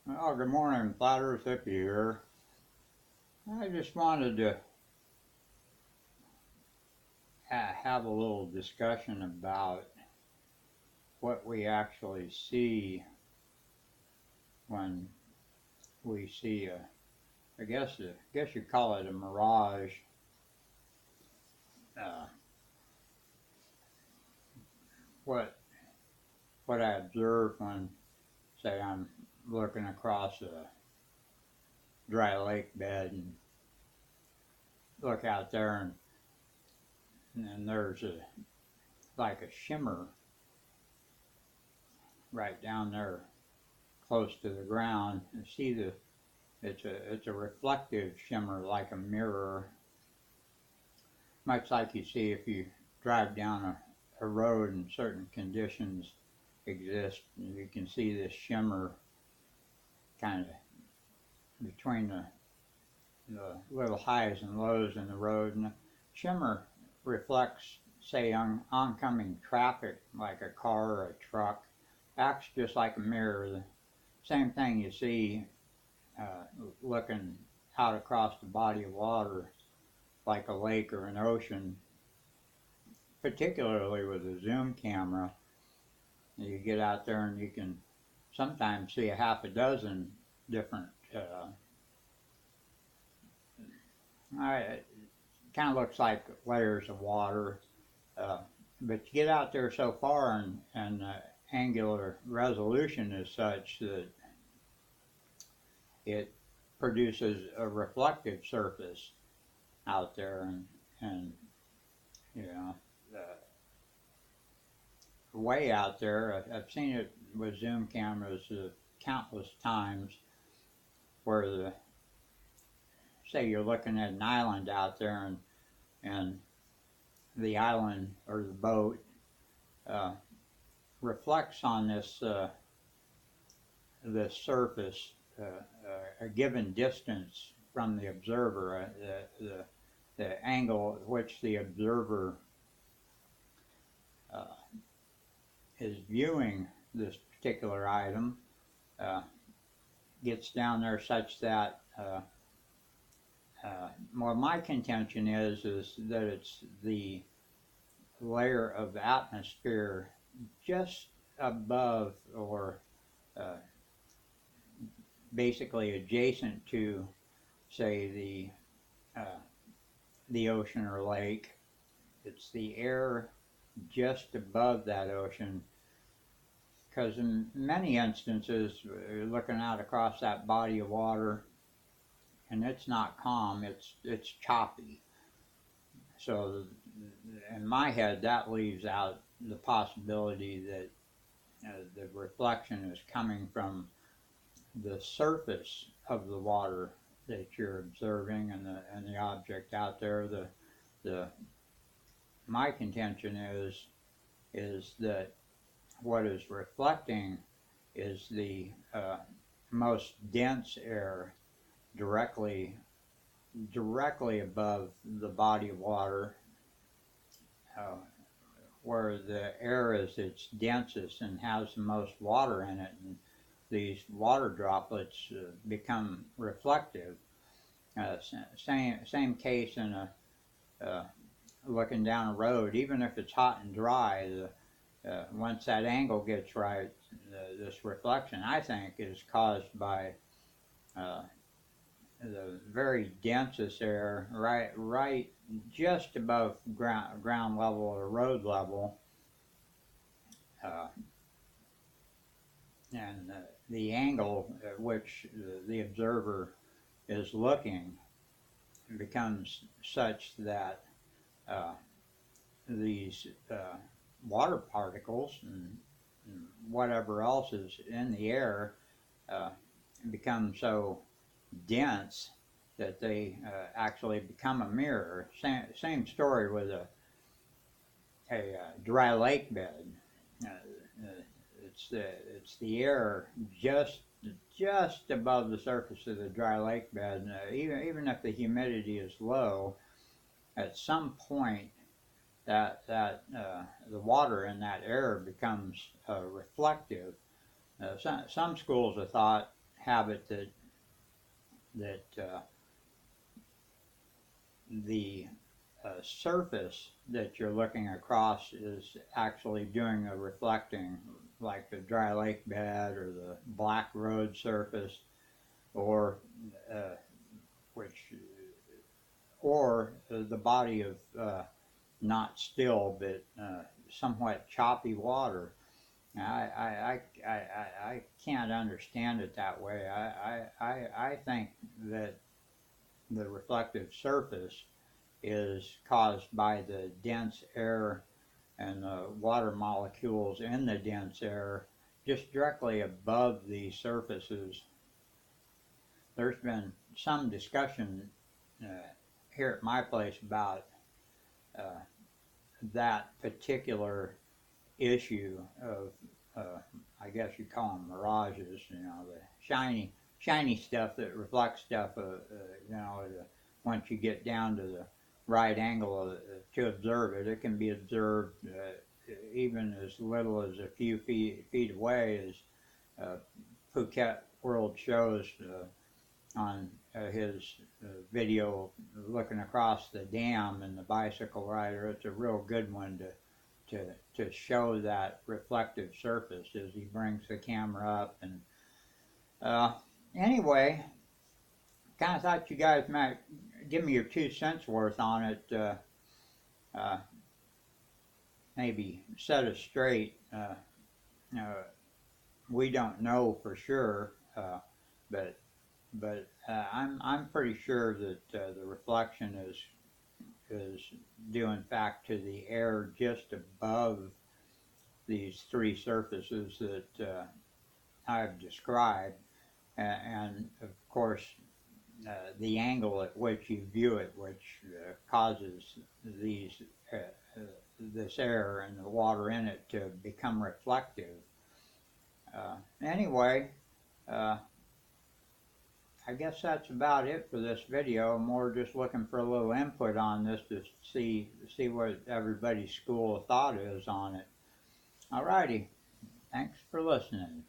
Well, good morning, Flat Earth Hippie here. I just wanted to have a little discussion about what we actually see when we see I guess you call it a mirage. Uh, what what I observe when, say, I'm looking across a dry lake bed and look out there and there's like a shimmer right down there close to the ground. You see it's a reflective shimmer like a mirror, much like you see if you drive down a road and certain conditions exist. You can see this shimmer kind of between the little highs and lows in the road, and the shimmer reflects, say, oncoming traffic like a car or a truck. Acts just like a mirror. The same thing you see looking out across the body of water like a lake or an ocean, particularly with a zoom camera. You get out there and you can sometimes see a half a dozen different. It kind of looks like layers of water, uh, but you get out there so far, and angular resolution is such that it produces a reflective surface out there, and you know, way out there. I've seen it with zoom cameras countless times, where say you're looking at an island out there, and the island or the boat uh, reflects on this surface a given distance from the observer, the angle at which the observer uh, is viewing this particular item uh, gets down there such that well, my contention is that it's the layer of atmosphere just above, or uh, basically adjacent to, say, the ocean or lake. It's the air just above that ocean, because in many instances, you're looking out across that body of water, and it's not calm. It's choppy. So in my head, that leaves out the possibility that the reflection is coming from the surface of the water that you're observing, and the object out there. The My contention is that what is reflecting is the most dense air directly directly above the body of water, uh, where the air is its densest and has the most water in it, and these water droplets become reflective. Same case in looking down a road, even if it's hot and dry. Once that angle gets right, this reflection, I think, is caused by uh, the very densest air right just above ground level or road level, uh, and the angle at which the observer is looking becomes such that uh, these water particles and whatever else is in the air uh, become so dense that they actually become a mirror. Same story with a dry lake bed. Uh, uh, it's the air just above the surface of the dry lake bed. Even if the humidity is low, at some point the water in that air becomes reflective. Some schools of thought have it that the surface that you're looking across is actually doing a reflecting, like the dry lake bed or the black road surface, or uh, which or the body of not still but somewhat choppy water. I can't understand it that way. I think that the reflective surface is caused by the dense air and the water molecules in the dense air just directly above these surfaces. There's been some discussion uh, here at my place about uh, that particular issue of, I guess you call them mirages, the shiny stuff that reflects stuff, once you get down to the right angle to observe it, it can be observed even as little as a few feet away, as Phuket World shows on his video looking across the dam and the bicycle rider. It's a real good one to show that reflective surface as he brings the camera up. And uh, anyway, kind of thought you guys might give me your 2 cents worth on it. Uh, Maybe set us straight. Uh, we don't know for sure, but I'm pretty sure that the reflection is due in fact to the air just above these three surfaces that I've described, and of course the angle at which you view it, which causes these uh, uh, this air and the water in it to become reflective. Anyway, uh, I guess that's about it for this video. I'm more just looking for a little input on this to see what everybody's school of thought is on it. Alrighty, thanks for listening.